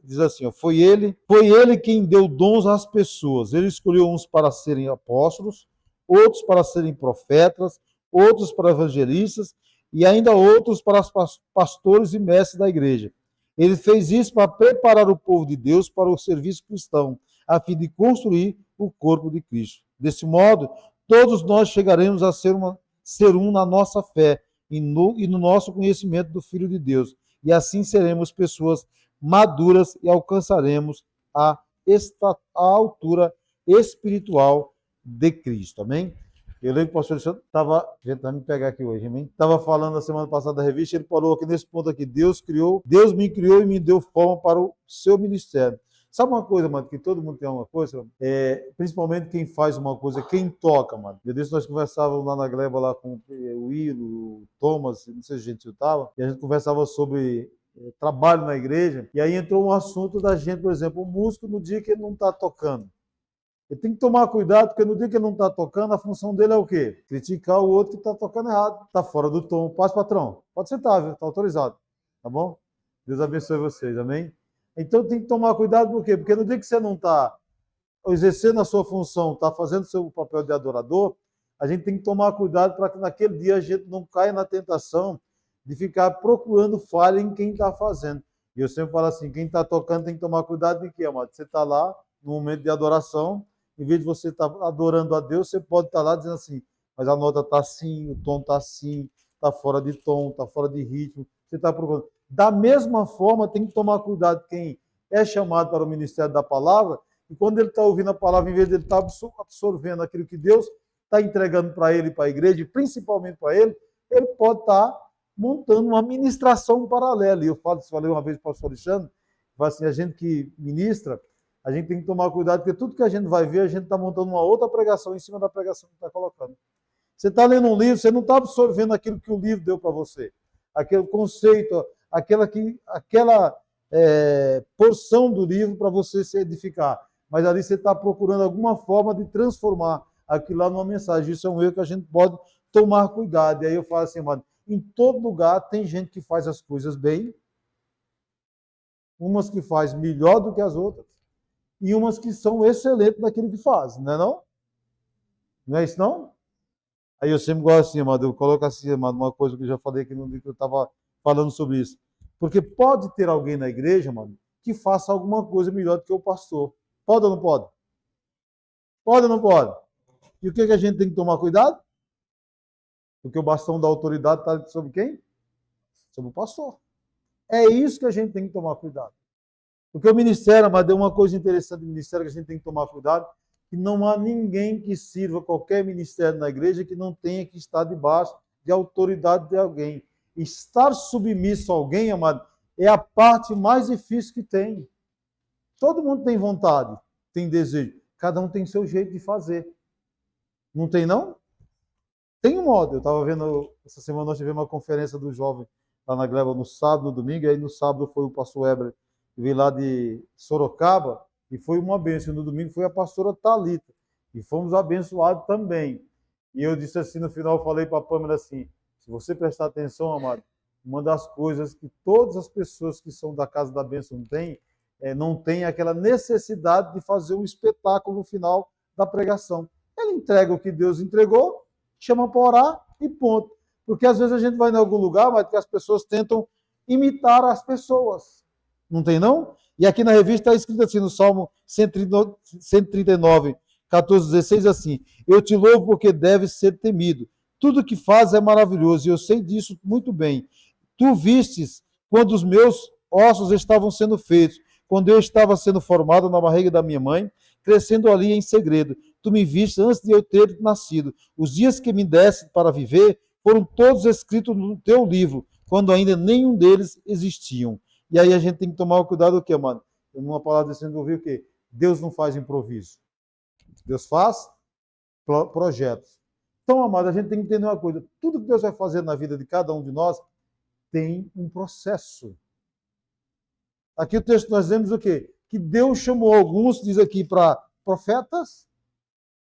diz assim, ó, foi ele quem deu dons às pessoas. Ele escolheu uns para serem apóstolos, outros para serem profetas, outros para evangelistas e ainda outros para pastores e mestres da igreja. Ele fez isso para preparar o povo de Deus para o serviço cristão, a fim de construir o corpo de Cristo. Desse modo, todos nós chegaremos a ser um na nossa fé e no nosso conhecimento do Filho de Deus. E assim seremos pessoas maduras e alcançaremos a altura espiritual de Cristo. Amém? Eu lembro que o pastor Alexandre estava, vai me pegar aqui hoje, amém? Estava falando na semana passada da revista, ele falou aqui nesse ponto aqui, Deus me criou e me deu forma para o seu ministério. Sabe uma coisa, mano, que todo mundo tem uma coisa, principalmente quem faz uma coisa, quem toca, mano. Eu disse, nós conversávamos lá na gleba lá com o Will, o Thomas, não sei se a gente estava, e a gente conversava sobre trabalho na igreja, e aí entrou um assunto da gente, por exemplo, o músico no dia que ele não está tocando. Ele tem que tomar cuidado, porque no dia que ele não está tocando, a função dele é o quê? Criticar o outro que está tocando errado, está fora do tom. Paz, patrão. Pode sentar, viu? Está autorizado. Tá bom? Deus abençoe vocês, amém? Então tem que tomar cuidado, por quê? Porque no dia que você não está exercendo a sua função, está fazendo o seu papel de adorador, a gente tem que tomar cuidado para que naquele dia a gente não caia na tentação de ficar procurando falha em quem está fazendo. E eu sempre falo assim, quem está tocando tem que tomar cuidado de quê, amado? Você está lá no momento de adoração, em vez de você estar adorando a Deus, você pode estar lá dizendo assim, mas a nota está assim, o tom está assim, está fora de tom, está fora de ritmo, você está procurando. Da mesma forma, tem que tomar cuidado quem é chamado para o ministério da palavra, e quando ele está ouvindo a palavra, em vez de ele estar absorvendo aquilo que Deus está entregando para ele e para a igreja, e principalmente para ele pode estar montando uma ministração paralela. E eu falei uma vez para o pastor Alexandre, assim, a gente que ministra, a gente tem que tomar cuidado, porque tudo que a gente vai ver, a gente está montando uma outra pregação em cima da pregação que está colocando. Você está lendo um livro, você não está absorvendo aquilo que o livro deu para você. Aquele conceito, aquela porção do livro para você se edificar. Mas ali você está procurando alguma forma de transformar aquilo lá numa mensagem. Isso é um erro que a gente pode tomar cuidado. E aí eu falo assim, mano, em todo lugar tem gente que faz as coisas bem, umas que faz melhor do que as outras, e umas que são excelentes naquilo que fazem, não é não? Não é isso não? Aí eu sempre gosto assim, amado, eu coloco assim, amado, uma coisa que eu já falei aqui no dia que eu estava falando sobre isso. Porque pode ter alguém na igreja, mano, que faça alguma coisa melhor do que o pastor. Pode ou não pode? Pode ou não pode? E o que a gente tem que tomar cuidado? Porque o bastão da autoridade está sobre quem? Sobre o pastor. É isso que a gente tem que tomar cuidado. Porque o ministério, mas deu uma coisa interessante do ministério que a gente tem que tomar cuidado, que não há ninguém que sirva qualquer ministério na igreja que não tenha que estar debaixo de autoridade de alguém. Estar submisso a alguém, amado, é a parte mais difícil que tem. Todo mundo tem vontade, tem desejo. Cada um tem seu jeito de fazer. Não tem, não? Tem um modo. Eu estava vendo, essa semana nós tivemos uma conferência do jovem lá na Gleba no sábado, no domingo, e aí no sábado foi o pastor Heber, que veio lá de Sorocaba, e foi uma bênção. No domingo foi a pastora Thalita, e fomos abençoados também. E eu disse assim, no final, eu falei para a Pâmela assim, se você prestar atenção, amado, uma das coisas que todas as pessoas que são da Casa da Bênção têm, não tem aquela necessidade de fazer um espetáculo no final da pregação. Ele entrega o que Deus entregou, chama para orar e ponto. Porque às vezes a gente vai em algum lugar, mas que as pessoas tentam imitar as pessoas. Não tem, não? E aqui na revista está escrito assim, no Salmo 139, 14, 16, assim, eu te louvo porque deves ser temido. Tudo que faz é maravilhoso, e eu sei disso muito bem. Tu vistes quando os meus ossos estavam sendo feitos, quando eu estava sendo formado na barriga da minha mãe, crescendo ali em segredo. Tu me viste antes de eu ter nascido. Os dias que me deste para viver foram todos escritos no teu livro, quando ainda nenhum deles existiam. E aí a gente tem que tomar o cuidado do quê, mano? Uma palavra desse ouviu o quê? Deus não faz improviso. Deus faz projetos. Então, amado, a gente tem que entender uma coisa. Tudo que Deus vai fazer na vida de cada um de nós tem um processo. Aqui o texto nós vemos o quê? Que Deus chamou alguns, diz aqui, para profetas,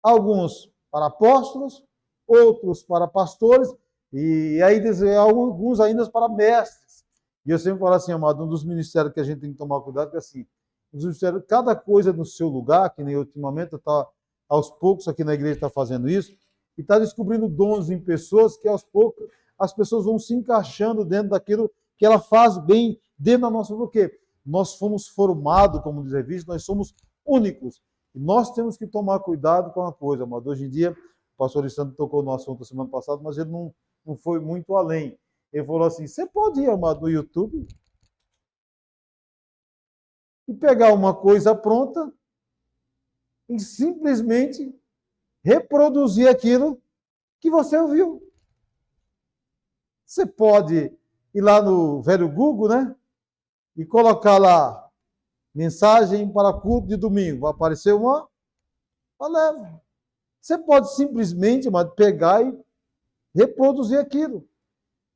alguns para apóstolos, outros para pastores, e aí diz alguns ainda para mestres. E eu sempre falo assim, amado, um dos ministérios que a gente tem que tomar cuidado é assim, os ministérios, cada coisa no seu lugar, que nem ultimamente está aos poucos aqui na igreja está fazendo isso, e está descobrindo dons em pessoas que aos poucos as pessoas vão se encaixando dentro daquilo que ela faz bem dentro da nossa... Por quê? Nós fomos formados, como diz a revista, nós somos únicos. E nós temos que tomar cuidado com a coisa, amado. Hoje em dia, o pastor Alessandro tocou no assunto semana passada, mas ele não foi muito além. Ele falou assim, você pode ir, amado, no YouTube e pegar uma coisa pronta e simplesmente reproduzir aquilo que você ouviu. Você pode ir lá no velho Google, né? E colocar lá mensagem para culto de domingo. Vai aparecer uma palavra. Você pode simplesmente, mas pegar e reproduzir aquilo.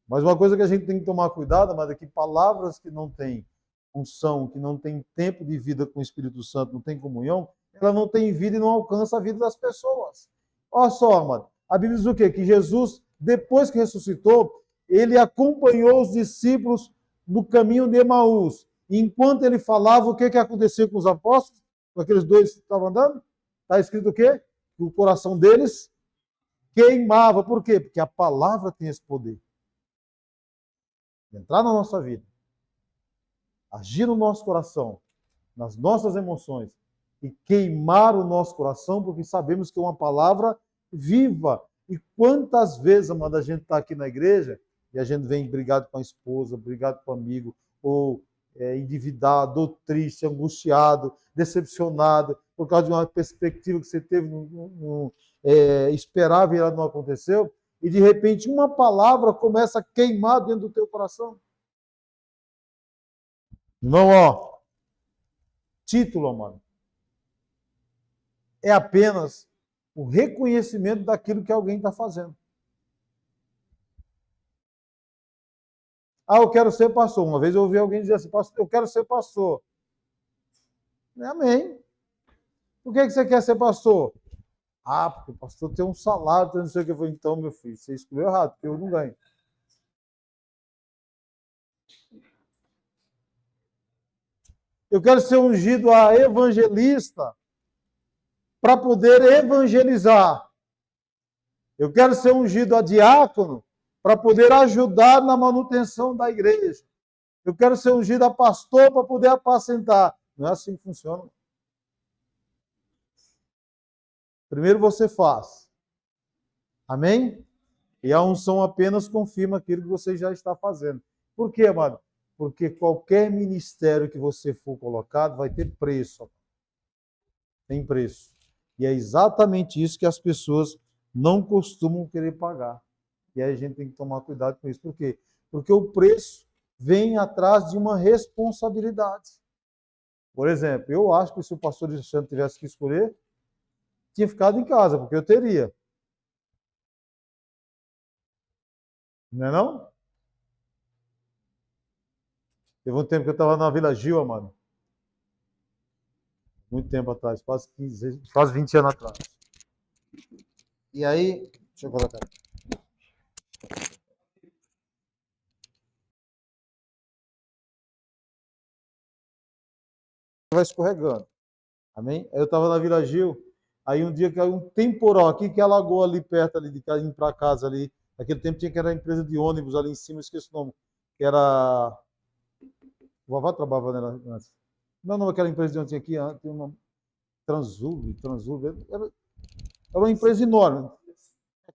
Mas uma coisa que a gente tem que tomar cuidado, mas é que palavras que não têm unção, que não têm tempo de vida com o Espírito Santo, não tem comunhão, ela não tem vida e não alcança a vida das pessoas. Olha só, mano. A Bíblia diz o quê? Que Jesus, depois que ressuscitou, ele acompanhou os discípulos no caminho de Emaús. Enquanto ele falava, o que aconteceu com os apóstolos? Com aqueles dois que estavam andando? Está escrito o quê? Que o coração deles queimava. Por quê? Porque a palavra tem esse poder. Entrar na nossa vida, agir no nosso coração, nas nossas emoções e queimar o nosso coração, porque sabemos que é uma palavra viva. E quantas vezes, amada, a gente está aqui na igreja e a gente vem brigado com a esposa, brigado com o amigo, ou endividado, ou triste, angustiado, decepcionado, por causa de uma perspectiva que você teve, esperava e ela não aconteceu, e de repente uma palavra começa a queimar dentro do teu coração. Irmão, ó, título, mano, é apenas o reconhecimento daquilo que alguém está fazendo. Ah, eu quero ser pastor. Uma vez eu ouvi alguém dizer assim, pastor, eu quero ser pastor. Amém. Por que você quer ser pastor? Ah, porque o pastor tem um salário, não sei o que. Eu falei, então, meu filho, você escolheu errado, porque eu não ganho. Eu quero ser ungido a evangelista para poder evangelizar. Eu quero ser ungido a diácono para poder ajudar na manutenção da igreja. Eu quero ser ungido a pastor para poder apacentar. Não é assim que funciona. Primeiro você faz. Amém? E a unção apenas confirma aquilo que você já está fazendo. Por quê, amado? Porque qualquer ministério que você for colocado vai ter preço. Tem preço. E é exatamente isso que as pessoas não costumam querer pagar. E aí a gente tem que tomar cuidado com isso. Por quê? Porque o preço vem atrás de uma responsabilidade. Por exemplo, eu acho que se o pastor Alexandre tivesse que escolher, tinha ficado em casa, porque eu teria. Não é não? Teve um tempo que eu estava na Vila Gil, mano. Muito tempo atrás, quase 20 anos atrás. E aí, deixa eu colocar. Vai escorregando. Amém? Eu estava na Vila Gil, aí um dia caiu um temporal aqui que alagou ali perto ali de ir para casa ali. Naquele tempo tinha que era a empresa de ônibus ali em cima, esqueci o nome. Que era. O vovó trabalhava nela antes. Não, aquela empresa de onde tinha aqui antes, tem uma Transurb. Era uma empresa enorme.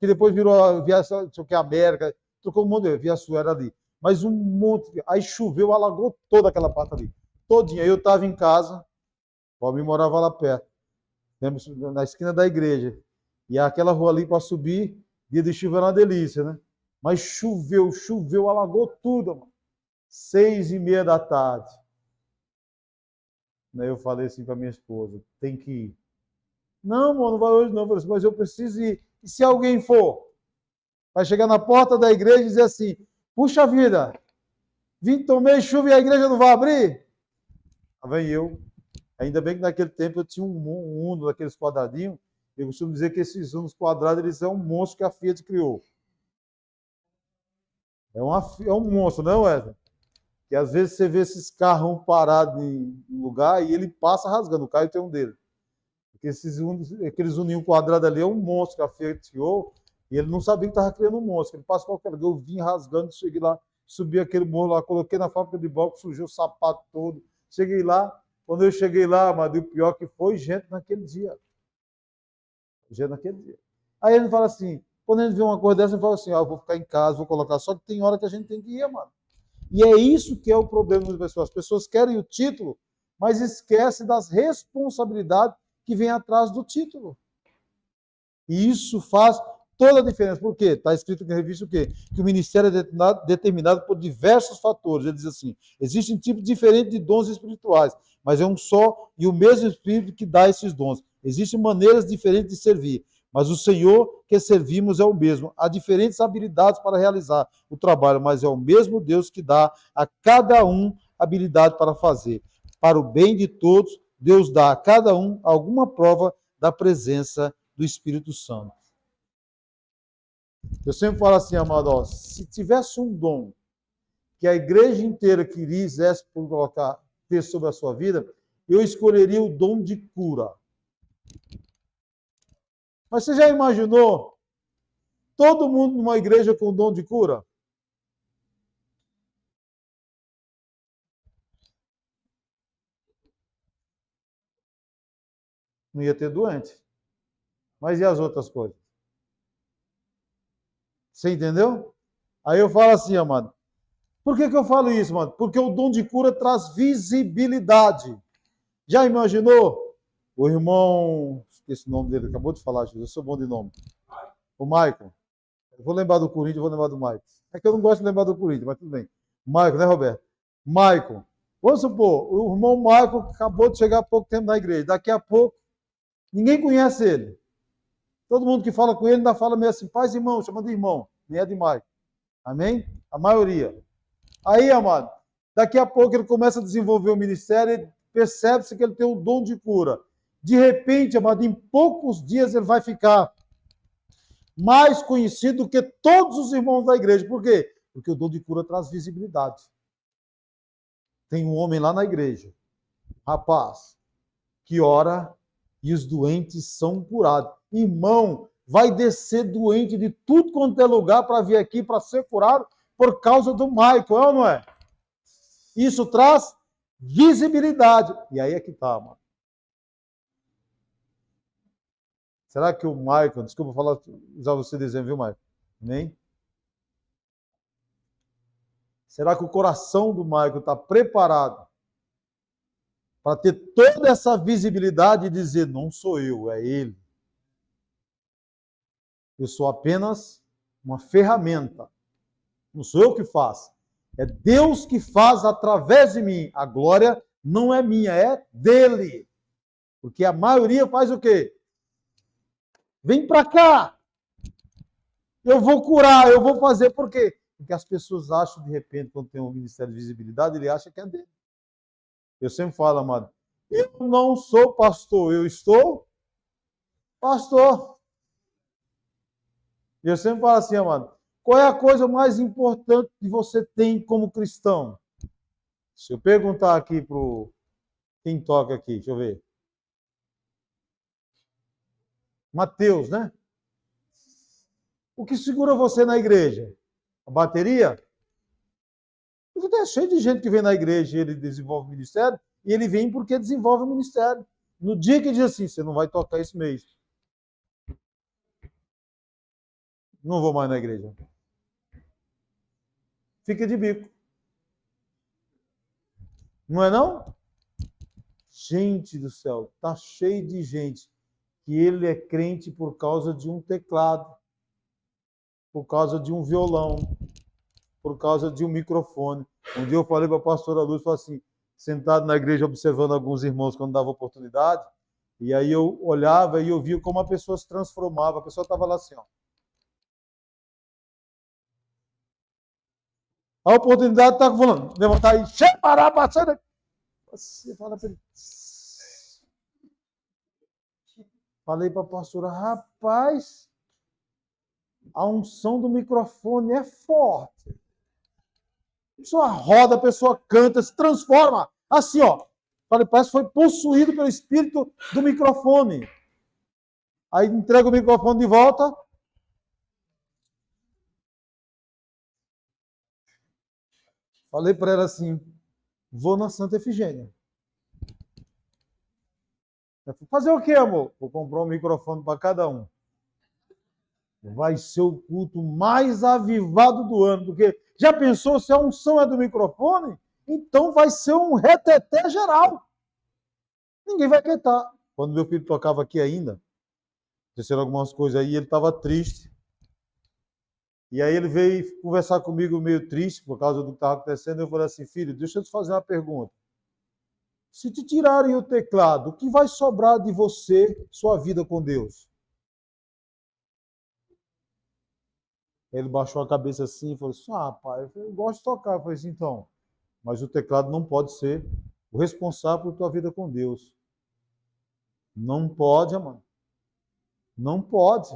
Que depois virou a Viação, não sei o que, América, trocou um monte de Viação, era ali. Mas um monte. Aí choveu, alagou toda aquela parte ali. Todinha. Eu estava em casa, o Valmir morava lá perto, na esquina da igreja. E aquela rua ali para subir, dia de chuva era uma delícia, né? Mas choveu, alagou tudo, mano. 6:30 da tarde. Aí eu falei assim para minha esposa, tem que ir. Não, amor, não vai hoje não. Eu falei assim, mas eu preciso ir. E se alguém for? Vai chegar na porta da igreja e dizer assim, puxa vida, vim, tomei chuva e a igreja não vai abrir? Aí vem eu. Ainda bem que naquele tempo eu tinha um Uno daqueles quadradinhos. Eu costumo dizer que esses Unos quadrados eles são um monstro que a Fiat criou. É um monstro, não é, Wesley? Que às vezes você vê esses carros parados em lugar e ele passa rasgando. O carro tem um dele. Porque aqueles uninhos quadrados ali é um monstro que a Fiat criou e ele não sabia que estava criando um monstro. Ele passa qualquer lugar. Eu vim rasgando, cheguei lá, subi aquele morro lá, coloquei na fábrica de bloco, sujou o sapato todo. Cheguei lá, quando eu cheguei lá, mas o pior que foi gente naquele dia. Gente naquele dia. Aí ele fala assim, quando a gente vê uma coisa dessa, ele fala assim, eu vou ficar em casa, vou colocar. Só que tem hora que a gente tem que ir, mano. E é isso que é o problema das pessoas. As pessoas querem o título, mas esquecem das responsabilidades que vem atrás do título. E isso faz toda a diferença. Por quê? Está escrito na revista o quê? Que o ministério é determinado por diversos fatores. Ele diz assim, existem tipos diferentes de dons espirituais, mas é um só e o mesmo Espírito que dá esses dons. Existem maneiras diferentes de servir, mas o Senhor que servimos é o mesmo. Há diferentes habilidades para realizar o trabalho, mas é o mesmo Deus que dá a cada um habilidade para fazer. Para o bem de todos, Deus dá a cada um alguma prova da presença do Espírito Santo. Eu sempre falo assim, amado, ó, se tivesse um dom que a igreja inteira quisesse colocar, ter sobre a sua vida, eu escolheria o dom de cura. Mas você já imaginou todo mundo numa igreja com dom de cura? Não ia ter doente. Mas e as outras coisas? Você entendeu? Aí eu falo assim, amado. Por que eu falo isso, mano? Porque o dom de cura traz visibilidade. Já imaginou? O irmão, esqueci o nome dele, acabou de falar, Jesus, eu sou bom de nome. O Michael. Eu vou lembrar do Corinthians, vou lembrar do Michael. É que eu não gosto de lembrar do Corinthians, mas tudo bem. Michael, né, Roberto? Michael. Vamos supor, o irmão Michael acabou de chegar há pouco tempo na igreja. Daqui a pouco, ninguém conhece ele. Todo mundo que fala com ele ainda fala meio assim, paz, irmão, chama de irmão. Nem é de Michael. Amém? A maioria. Aí, amado, daqui a pouco ele começa a desenvolver o ministério e percebe-se que ele tem o dom de cura. De repente, amado, em poucos dias ele vai ficar mais conhecido que todos os irmãos da igreja. Por quê? Porque o dom de cura traz visibilidade. Tem um homem lá na igreja, rapaz, que ora e os doentes são curados. Irmão, vai descer doente de tudo quanto é lugar para vir aqui para ser curado por causa do Michael, é ou não é? Isso traz visibilidade. E aí é que tá, mano. Será que o Michael, desculpa falar, usar você dizendo, viu, Michael? Nem? Será que o coração do Michael está preparado para ter toda essa visibilidade e dizer, não sou eu, é ele. Eu sou apenas uma ferramenta. Não sou eu que faço. É Deus que faz através de mim. A glória não é minha, é dele. Porque a maioria faz o quê? Vem para cá. Eu vou curar, eu vou fazer. Por quê? Porque as pessoas acham, de repente, quando tem um ministério de visibilidade, ele acha que é dele. Eu sempre falo, amado, eu não sou pastor, eu estou pastor. E eu sempre falo assim, amado, qual é a coisa mais importante que você tem como cristão? Se eu perguntar aqui para quem toca aqui, deixa eu ver. Mateus, né? O que segura você na igreja? A bateria? Porque tá cheio de gente que vem na igreja e ele desenvolve o ministério, e ele vem porque desenvolve o ministério. No dia que diz assim, você não vai tocar esse mês. Não vou mais na igreja. Fica de bico. Não é não? Gente do céu, tá cheio de gente que ele é crente por causa de um teclado, por causa de um violão, por causa de um microfone. Um dia eu falei para a pastora Luz, falei assim, sentado na igreja observando alguns irmãos quando dava oportunidade, e aí eu olhava e eu via como a pessoa se transformava. A pessoa estava lá assim, ó. A oportunidade está falando, levantar aí, parar, passar. Você fala para ele. Falei para a pastora, rapaz, a unção do microfone é forte. pessoa roda, a pessoa canta, se transforma. Assim, ó. Falei, parece que foi possuído pelo espírito do microfone. Aí entrega o microfone de volta. Falei para ela assim, vou na Santa Efigênia. Fazer o quê, amor? Vou comprar um microfone para cada um. Vai ser o culto mais avivado do ano, porque já pensou se a unção é do microfone? Então vai ser um reteté geral. Ninguém vai quietar. Quando meu filho tocava aqui ainda, aconteceram algumas coisas aí, ele estava triste. E aí ele veio conversar comigo meio triste por causa do que estava acontecendo. Eu falei assim, filho, deixa eu te fazer uma pergunta. Se te tirarem o teclado, o que vai sobrar de você, sua vida com Deus? Ele baixou a cabeça assim e falou assim, pai, eu gosto de tocar. Eu falei assim, então, mas o teclado não pode ser o responsável por tua vida com Deus. Não pode, mano. Não pode.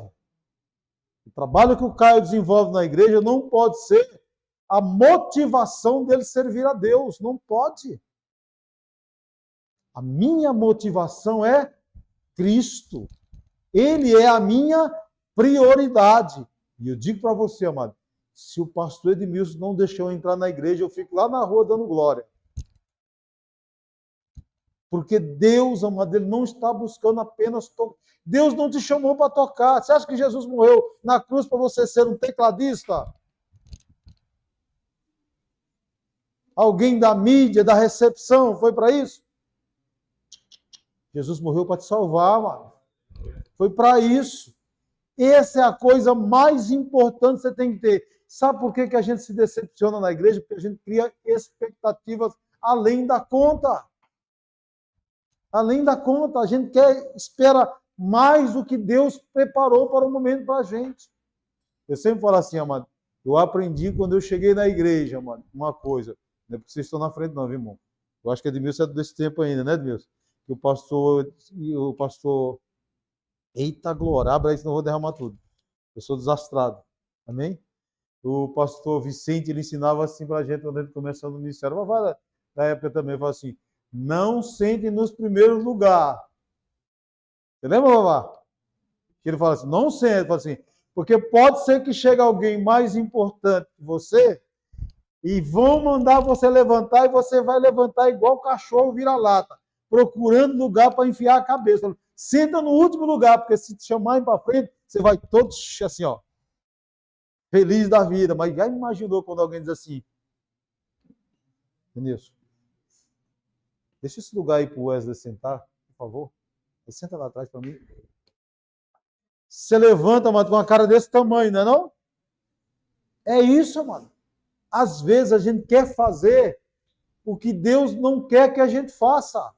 O trabalho que o Caio desenvolve na igreja não pode ser a motivação dele servir a Deus. Não pode. A minha motivação é Cristo. Ele é a minha prioridade. E eu digo para você, amado, se o pastor Edmilson não deixou eu entrar na igreja, eu fico lá na rua dando glória. Porque Deus, amado, ele não está buscando apenas tocar. Deus não te chamou para tocar. Você acha que Jesus morreu na cruz para você ser um tecladista? Alguém da mídia, da recepção, foi para isso? Jesus morreu para te salvar, mano. Foi para isso. Essa é a coisa mais importante que você tem que ter. Sabe por que a gente se decepciona na igreja? Porque a gente cria expectativas além da conta. Além da conta, a gente espera mais do que Deus preparou para o momento para a gente. Eu sempre falo assim, amado, eu aprendi quando eu cheguei na igreja, mano, uma coisa. Não é porque vocês estão na frente, não, viu, irmão? Eu acho que Edmilson é desse tempo ainda, né, Edmilson? Que o pastor. Eita glória, abra isso, não vou derramar tudo. Eu sou desastrado. Amém? O pastor Vicente, ele ensinava assim para a gente quando ele começou no ministério. Mas vai da época também, ele fala assim, não sente nos primeiros lugares. Você lembra, Vavá? Que ele fala assim, não sente, fala assim, porque pode ser que chegue alguém mais importante que você e vão mandar você levantar e você vai levantar igual cachorro vira-lata, procurando lugar para enfiar a cabeça. Senta no último lugar, porque se te chamarem para frente, você vai todo assim, ó, feliz da vida. Mas já imaginou quando alguém diz assim, Denilson, deixa esse lugar aí para o Wesley sentar, por favor. Ele senta lá atrás para mim. Você levanta, mano, com uma cara desse tamanho, não é não? É isso, mano. Às vezes a gente quer fazer o que Deus não quer que a gente faça.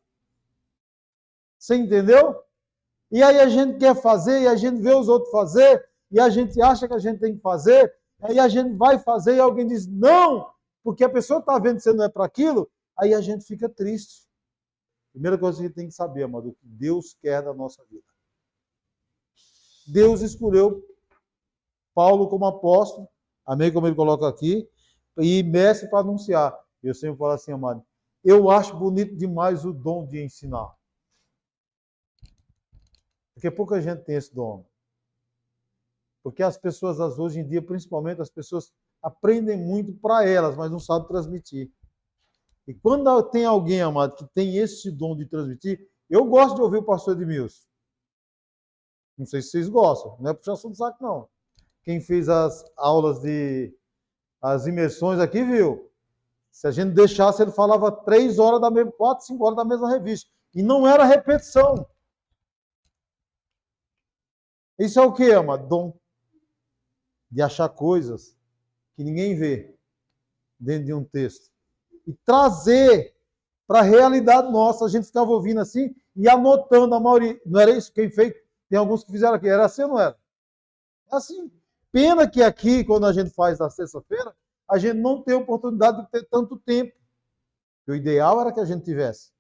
Você entendeu? E aí a gente quer fazer, e a gente vê os outros fazer, e a gente acha que a gente tem que fazer, aí a gente vai fazer e alguém diz não, porque a pessoa está vendo que você não é para aquilo, aí a gente fica triste. Primeira coisa que a gente tem que saber, amado, o que Deus quer da nossa vida. Deus escolheu Paulo como apóstolo, amém, como ele coloca aqui, e mestre para anunciar. Eu sempre falo assim, amado, eu acho bonito demais o dom de ensinar. Porque pouca gente tem esse dom. Porque as pessoas, hoje em dia, principalmente, as pessoas aprendem muito para elas, mas não sabem transmitir. E quando tem alguém, amado, que tem esse dom de transmitir, eu gosto de ouvir o pastor Edmilson. Não sei se vocês gostam, não é puxação de saco, não. Quem fez as aulas as imersões aqui, viu? Se a gente deixasse, ele falava 3 horas da mesma, 4, 5 horas da mesma revista. E não era repetição. Isso é o que, amado? Dom. De achar coisas que ninguém vê dentro de um texto. E trazer para a realidade nossa. A gente ficava ouvindo assim e anotando a maioria. Não era isso quem fez? Tem alguns que fizeram aqui. Era assim ou não era? É assim. Pena que aqui, quando a gente faz na sexta-feira, a gente não tem oportunidade de ter tanto tempo. O ideal era que a gente tivesse.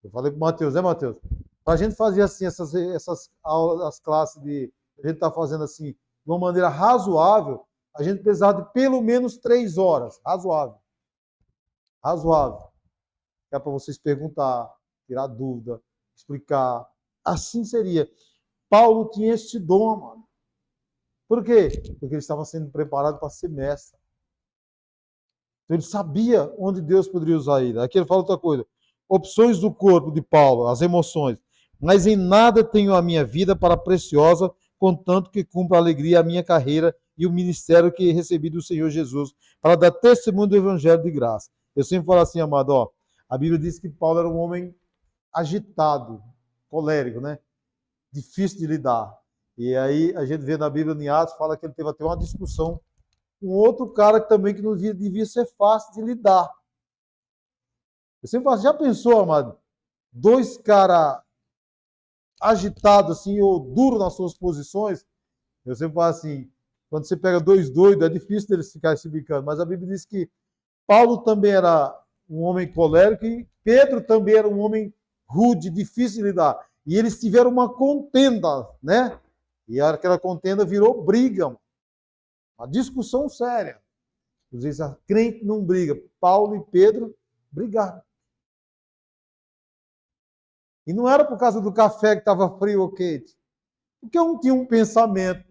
Eu falei para o Matheus, Matheus? Para a gente fazer assim, essas aulas, as classes a gente está fazendo assim, de uma maneira razoável, a gente precisava de pelo menos 3 horas. Razoável. Razoável. É para vocês perguntar, tirar dúvida, explicar. Assim seria. Paulo tinha este dom, mano. Por quê? Porque ele estava sendo preparado para ser mestre. Então ele sabia onde Deus poderia usar ele. Aqui ele fala outra coisa. Opções do corpo de Paulo, as emoções. Mas em nada tenho a minha vida para preciosa, contanto que cumpra a alegria a minha carreira e o ministério que recebi do Senhor Jesus, para dar testemunho do Evangelho de graça. Eu sempre falo assim, amado, ó, a Bíblia diz que Paulo era um homem agitado, colérico, né? Difícil de lidar. E aí a gente vê na Bíblia, em Atos, fala que ele teve até uma discussão com outro cara que também que não devia ser fácil de lidar. Eu sempre falo, já pensou, amado? 2 caras agitados assim, ou duros nas suas posições? Eu sempre falo assim, quando você pega 2 doidos, é difícil deles ficarem se bicando. Mas a Bíblia diz que Paulo também era um homem colérico e Pedro também era um homem rude, difícil de lidar. E eles tiveram uma contenda, né? E aquela contenda virou briga, uma discussão séria. Às vezes a crente não briga. Paulo e Pedro brigaram. E não era por causa do café que estava frio ou quente. Porque um tinha um pensamento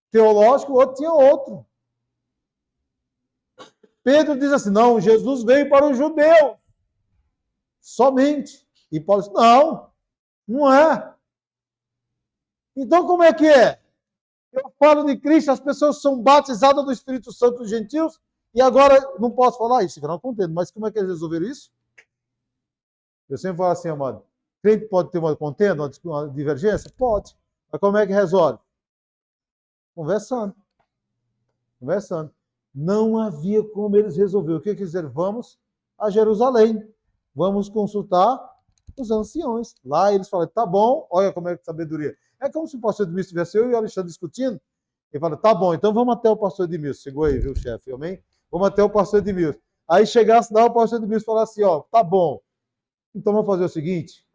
teológico, o outro tinha outro. Pedro diz assim, não, Jesus veio para os judeus. Somente. E Paulo diz, não, não é. Então como é que é? Eu falo de Cristo, as pessoas são batizadas do Espírito Santo dos gentios, e agora não posso falar isso, não contendo. Mas como é que eles resolveram isso? Eu sempre falo assim, amado, crente pode ter uma contenda, uma divergência? Pode. Mas como é que resolve? Conversando. Conversando. Não havia como eles resolverem. O que eles fizeram? Vamos a Jerusalém. Vamos consultar os anciões. Lá eles falam, tá bom, olha como é que sabedoria. É como se o pastor Edmilson estivesse eu e o Alexandre discutindo. Ele fala, tá bom, então vamos até o pastor Edmilson. Chegou aí, viu, chefe? Amém? Vamos até o pastor Edmilson. Aí chegasse lá, o pastor Edmilson falasse assim, ó, tá bom. Então vamos fazer o seguinte.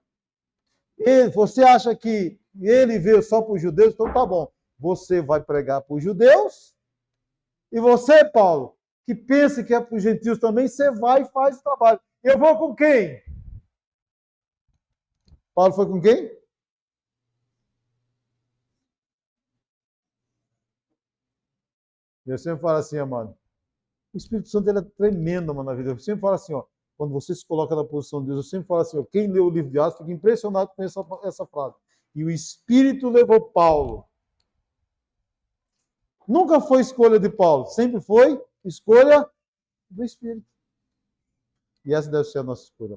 Você acha que ele veio só para os judeus? Então tá bom. Você vai pregar para os judeus. E você, Paulo, que pensa que é para os gentios também, você vai e faz o trabalho. Eu vou com quem? Paulo foi com quem? Eu sempre falo assim, amado. O Espírito Santo ele é tremendo, mano, na vida. Eu sempre falo assim, ó. Quando você se coloca na posição de Deus, eu sempre falo assim, ó. Quem leu o livro de Atos fica impressionado com essa frase. E o Espírito levou Paulo. Nunca foi escolha de Paulo, sempre foi escolha do Espírito. E essa deve ser a nossa escolha.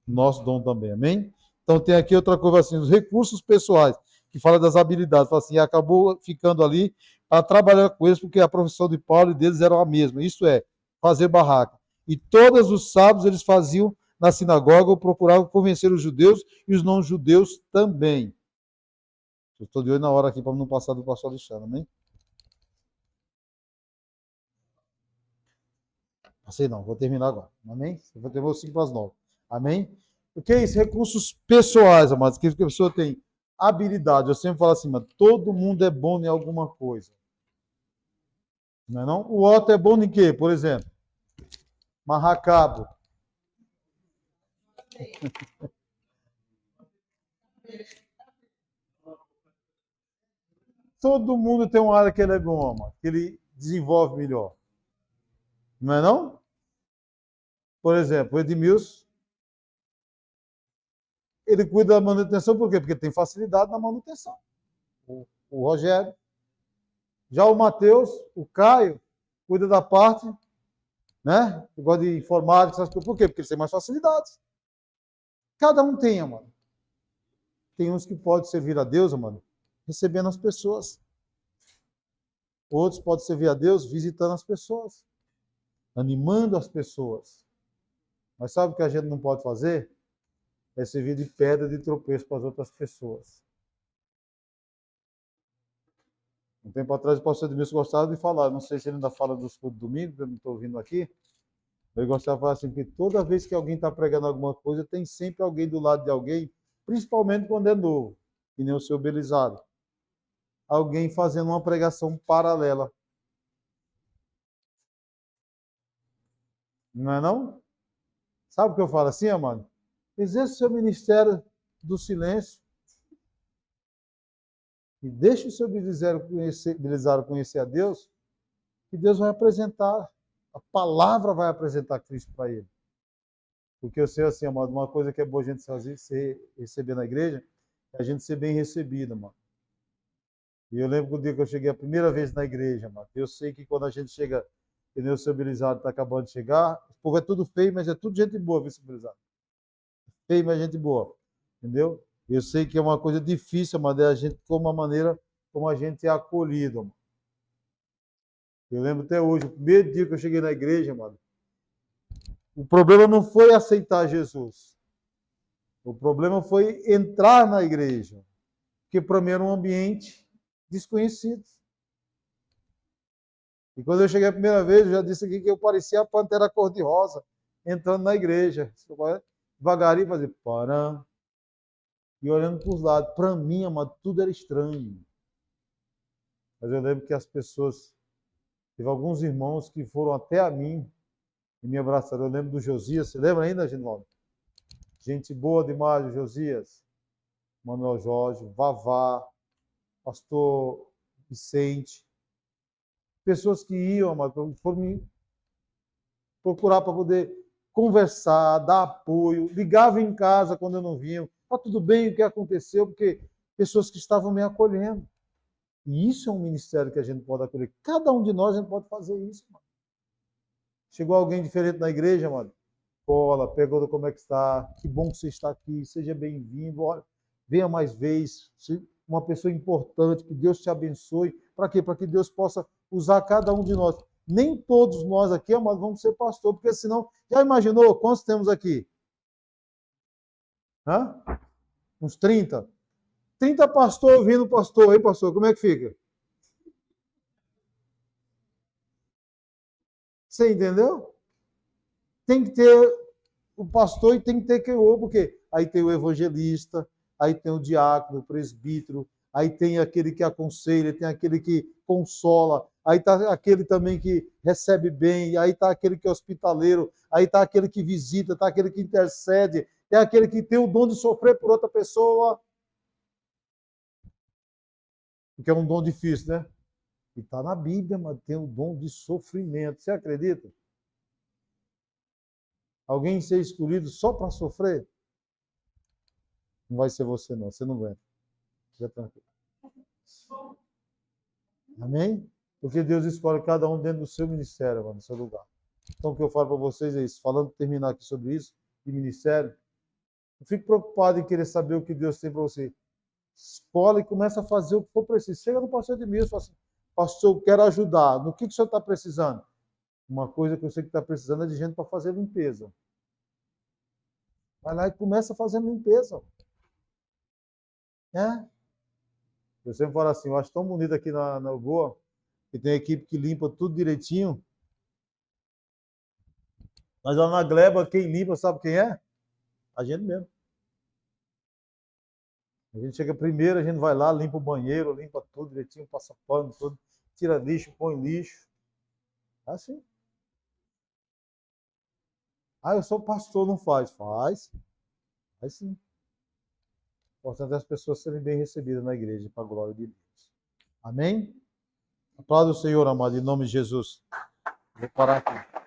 Nosso dom também, amém? Então tem aqui outra coisa assim, os recursos pessoais, que fala das habilidades, fala assim, acabou ficando ali para trabalhar com eles, porque a profissão de Paulo e deles era a mesma, isso é, fazer barraca. E todos os sábados eles faziam na sinagoga, procuravam convencer os judeus e os não-judeus também. Eu estou de olho na hora aqui para não passar do pastor Alexandre, amém? Passei não, vou terminar agora, amém? Eu vou ter 5 para as 9, amém? O que é isso? Recursos pessoais, amados, que a pessoa tem habilidade. Eu sempre falo assim, mano, todo mundo é bom em alguma coisa. Não é não? O Otto é bom em quê, por exemplo? Marracabo. Todo mundo tem uma área que ele é bom, mano, que ele desenvolve melhor. Não é não? Por exemplo, o Edmilson, ele cuida da manutenção, por quê? Porque tem facilidade na manutenção. O Rogério. Já o Matheus, o Caio, cuida da parte, né? Que gosta de informática, essas coisas. Por quê? Porque eles têm mais facilidades. Cada um tem, mano. Tem uns que podem servir a Deus, mano, recebendo as pessoas. Outros podem servir a Deus visitando as pessoas, animando as pessoas. Mas sabe o que a gente não pode fazer? É servir de pedra de tropeço para as outras pessoas. Um tempo atrás o pastor Edmilson gostava de falar, não sei se ele ainda fala dos cultos do domingo, eu não estou ouvindo aqui. Ele gostava de falar assim, que toda vez que alguém está pregando alguma coisa, tem sempre alguém do lado de alguém, principalmente quando é novo, que nem o seu Belizado. Alguém fazendo uma pregação paralela. Não é não? Sabe o que eu falo assim, amado? Exerça o seu ministério do silêncio e deixe o seu Belisário conhecer a Deus, que Deus vai apresentar, a palavra vai apresentar Cristo para ele. Porque eu sei assim, amado, uma coisa que é boa a gente fazer, receber na igreja, é a gente ser bem recebido, amado. E eu lembro do dia que eu cheguei a primeira vez na igreja, amado. Eu sei que quando a gente chega, que nem o seu Belisário está acabando de chegar, o povo é tudo feio, mas é tudo gente boa, viu, seu Belisário? Feio, mas gente boa. Entendeu? Eu sei que é uma coisa difícil, mas é a gente, como a maneira como a gente é acolhido, amado. Eu lembro até hoje, o primeiro dia que eu cheguei na igreja, amado, o problema não foi aceitar Jesus. O problema foi entrar na igreja. Porque para mim era um ambiente desconhecido. E quando eu cheguei a primeira vez, eu já disse aqui que eu parecia a pantera cor-de-rosa entrando na igreja. Devagarinho fazer parã. E olhando para os lados. Para mim, amado, tudo era estranho. Mas eu lembro que as pessoas, teve alguns irmãos que foram até a mim e me abraçaram. Eu lembro do Josias, você lembra ainda, Ginaldo? Gente boa demais, o Josias. Manuel Jorge, Vavá, pastor Vicente. Pessoas que iam, amado, foram me procurar para poder conversar, dar apoio. Ligavam em casa quando eu não vinha. Está tudo bem, o que aconteceu? Porque pessoas que estavam me acolhendo. E isso é um ministério que a gente pode acolher. Cada um de nós a gente pode fazer isso, mano. Chegou alguém diferente na igreja, mano. Cola, pergunta como é que está. Que bom que você está aqui. Seja bem-vindo. Venha mais vezes. Uma pessoa importante. Que Deus te abençoe. Para quê? Para que Deus possa usar cada um de nós. Nem todos nós aqui, amados, vamos ser pastor, porque senão, já imaginou quantos temos aqui? Hã? Uns 30. 30 pastor ouvindo pastor, aí, pastor, como é que fica? Você entendeu? Tem que ter o pastor e tem que ter quem ouve, porque aí tem o evangelista, aí tem o diácono, o presbítero, aí tem aquele que aconselha, tem aquele que consola, aí está aquele também que recebe bem, aí está aquele que é hospitaleiro, aí está aquele que visita, está aquele que intercede, tem aquele que tem o dom de sofrer por outra pessoa, que é um dom difícil, né? E está na Bíblia, mas tem o dom de sofrimento. Você acredita? Alguém ser escolhido só para sofrer? Não vai ser você, não. Você não vai. Fica tranquilo. Amém? Porque Deus escolhe cada um dentro do seu ministério, mano, no seu lugar. Então, o que eu falo para vocês é isso. Falando, terminar aqui sobre isso, de ministério, não fique preocupado em querer saber o que Deus tem para você. Escolhe e começa a fazer o que for preciso. Chega no pastor Edmilson e fala assim, pastor, eu quero ajudar. No que o senhor está precisando? Uma coisa que eu sei que está precisando é de gente para fazer limpeza. Vai lá e começa fazendo limpeza. Né? Eu sempre falo assim, eu acho tão bonito aqui na Boa, que tem equipe que limpa tudo direitinho. Mas lá na Gleba, quem limpa, sabe quem é? A gente mesmo. A gente chega primeiro, a gente vai lá, limpa o banheiro, limpa tudo direitinho, passa pano, tudo, tira lixo, põe lixo. É assim. Ah, eu sou pastor, não faz. Faz. Faz sim. O importante é as pessoas serem bem recebidas na igreja, para a glória de Deus. Amém? Aplauda o Senhor, amado, em nome de Jesus. Vou parar aqui.